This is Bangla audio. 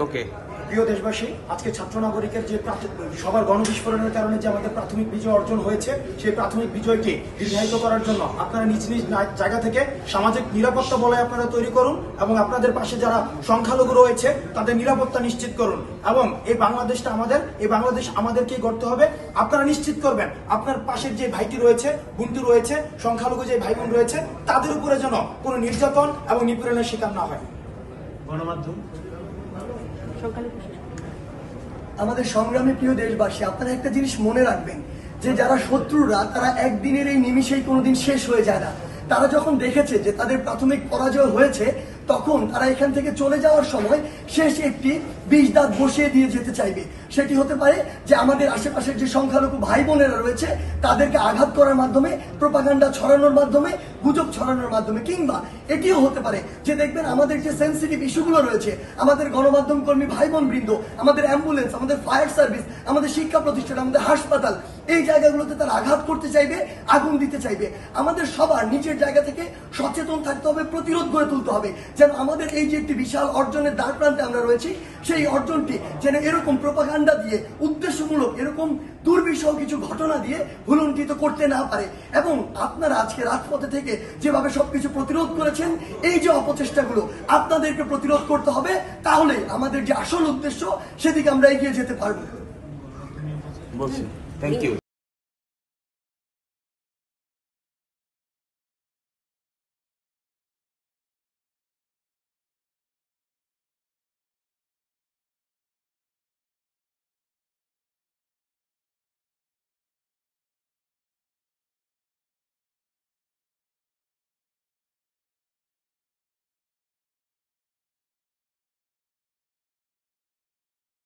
ওকে। প্রিয় দেশবাসী, আজকে ছাত্র নাগরিকের যে সবার গণবিস্ফোরণের কারণে যে আমাদের প্রাথমিক বিজয় অর্জন হয়েছে, সেই প্রাথমিক বিজয়কে দীর্ঘায়িত করার জন্য আপনারা নিজ নিজ জায়গা থেকে সামাজিক নিরাপত্তা বলয় আপনারা তৈরি করুন এবং আপনাদের পাশে যারা সংখ্যালঘু রয়েছে তাদের নিরাপত্তা নিশ্চিত করুন। এবং এই বাংলাদেশটা আমাদের, এই বাংলাদেশ আমাদেরকেই গড়তে হবে। আপনারা নিশ্চিত করবেন আপনার পাশের যে ভাইটি রয়েছে, বোনটি রয়েছে, সংখ্যালঘু যে ভাই বোন রয়েছে, তাদের উপরে যেন কোনো নির্যাতন এবং নিপীড়নের শিকার না হয়। গণমাধ্যম, আমাদের সংগ্রামী প্রিয় দেশবাসী, আপনারা একটা জিনিস মনে রাখবেন যে যারা শত্রুরা তারা একদিনের এই নিমিষেই কোনোদিন শেষ হয়ে যায় না। তারা যখন দেখেছে যে তাদের প্রাথমিক পরাজয় হয়েছে, তখন তারা এখান থেকে চলে যাওয়ার সময় শেষ একটি বিষ দাঁত বসিয়ে দিয়ে যেতে চাইবে। সেটি হতে পারে যে আমাদের আশেপাশের যে সংখ্যালঘু ভাই বোনেরা রয়েছে তাদেরকে আঘাত করার মাধ্যমে, প্রোপাগান্ডা ছড়ানোর মাধ্যমে, গুজব ছড়ানোর মাধ্যমে, কিংবা এটিও হতে পারে যে দেখবেন আমাদের যে সেন্সিটিভ ইস্যুগুলো রয়েছে, আমাদের গণমাধ্যম কর্মী ভাই বোন বৃন্দ, আমাদের অ্যাম্বুলেন্স, আমাদের ফায়ার সার্ভিস, আমাদের শিক্ষা প্রতিষ্ঠান, আমাদের হাসপাতাল, এই জায়গাগুলোতে তারা আঘাত করতে চাইবে, আগুন দিতে চাইবে। আমাদের সবার নিজের জায়গা থেকে সচেতন থাকতে হবে, প্রতিরোধ গড়ে তুলতে হবে, যেন আমাদের এই যে একটি বিশাল অর্জনের দ্বার প্রান্তে আমরা রয়েছি, সেই অর্জনটি যেন এরকম প্রোপাগান্ডা দিয়ে, উদ্দেশ্যমূলক এরকম দুর্বিষহ কিছু ঘটনা দিয়ে ভুলুণ্ঠিত করতে না পারে। এবং আপনারা আজকে রাজপথে থেকে যেভাবে সবকিছু প্রতিরোধ করেছেন, এই যে অপচেষ্টাগুলো আপনাদেরকে প্রতিরোধ করতে হবে, তাহলে আমাদের যে আসল উদ্দেশ্য সেদিকে আমরা এগিয়ে যেতে পারবো। বলছি থ্যাংক ইউ।